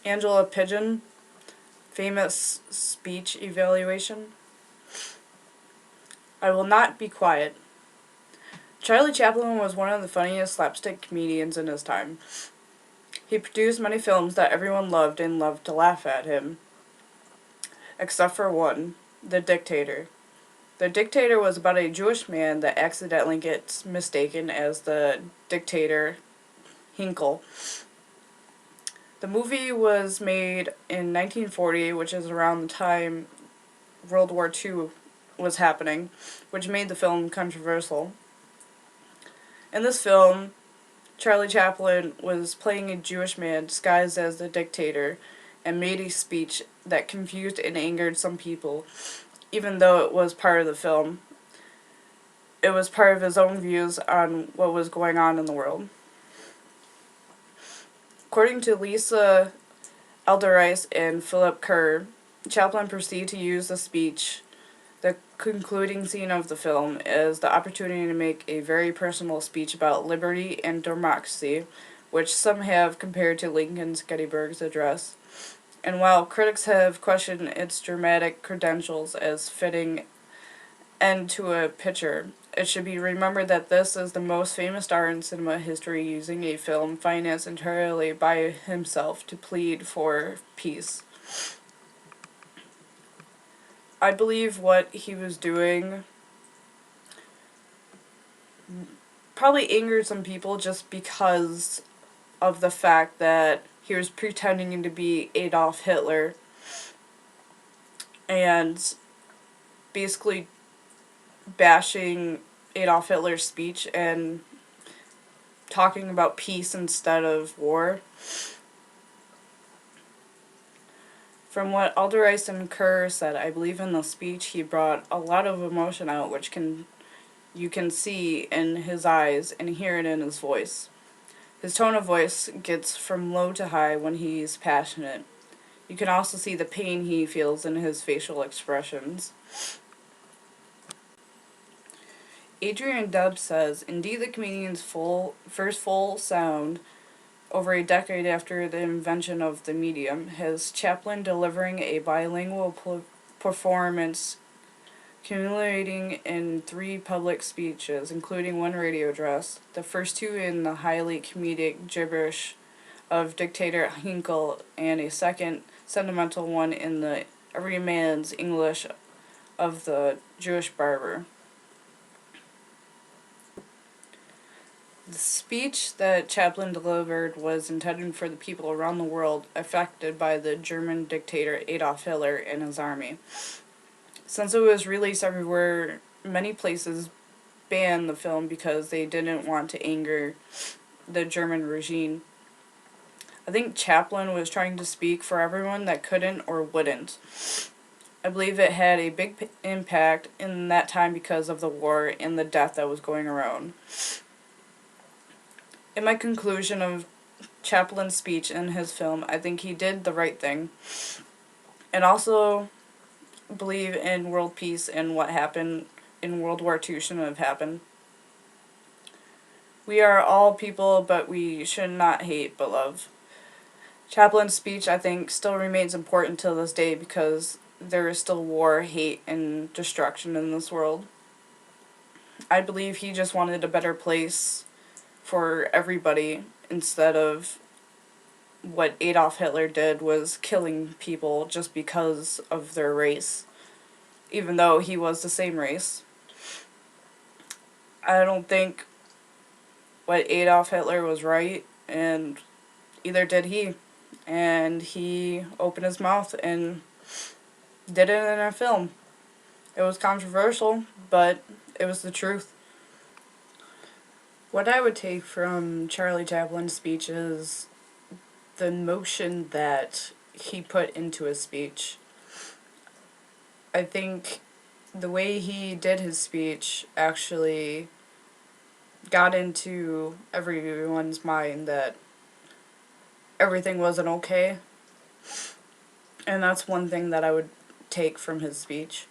Angela Pigeon, famous speech evaluation. I will not be quiet. Charlie Chaplin was one of the funniest slapstick comedians in his time. He produced many films that everyone loved and loved to laugh at him, except for one, The Dictator. The Dictator was about a Jewish man that accidentally gets mistaken as the dictator Hinkle. The movie was made in 1940, which is around the time World War II was happening, which made the film controversial. In this film, Charlie Chaplin was playing a Jewish man disguised as the dictator and made a speech that confused and angered some people, even though it was part of the film. It was part of his own views on what was going on in the world. According to Lisa Elderice and Philip Kerr, Chaplin proceeded to use the speech, the concluding scene of the film, as the opportunity to make a very personal speech about liberty and democracy, which some have compared to Lincoln's Gettysburg Address. And while critics have questioned its dramatic credentials as fitting end to a picture, it should be remembered that this is the most famous star in cinema history using a film financed entirely by himself to plead for peace. I believe what he was doing probably angered some people just because of the fact that he was pretending to be Adolf Hitler and basically bashing Adolf Hitler's speech and talking about peace instead of war. From what Alderice and Kerr said, I believe in the speech he brought a lot of emotion out, which you can see in his eyes and hear it in his voice. His tone of voice gets from low to high when he's passionate. You can also see the pain he feels in his facial expressions. Adrian Dubb says, indeed the comedian's first full sound, over a decade after the invention of the medium, has Chaplin delivering a bilingual performance culminating in 3 public speeches, including 1 radio address, the first 2 in the highly comedic gibberish of dictator Hinkle, and a second sentimental one in the everyman's English of the Jewish barber. The speech that Chaplin delivered was intended for the people around the world affected by the German dictator Adolf Hitler and his army. Since it was released everywhere, many places banned the film because they didn't want to anger the German regime. I think Chaplin was trying to speak for everyone that couldn't or wouldn't. I believe it had a big impact in that time because of the war and the death that was going around. In my conclusion of Chaplin's speech in his film, I think he did the right thing. And also believe in world peace and what happened in World War II shouldn't have happened. We are all people, but we should not hate but love. Chaplin's speech, I think, still remains important to this day because there is still war, hate, and destruction in this world. I believe he just wanted a better place for everybody instead of what Adolf Hitler did was killing people just because of their race, even though he was the same race. I don't think what Adolf Hitler was right, and either did he. And he opened his mouth and did it in a film. It was controversial, but it was the truth. What I would take from Charlie Chaplin's speech is the emotion that he put into his speech. I think the way he did his speech actually got into everyone's mind that everything wasn't okay. And that's one thing that I would take from his speech.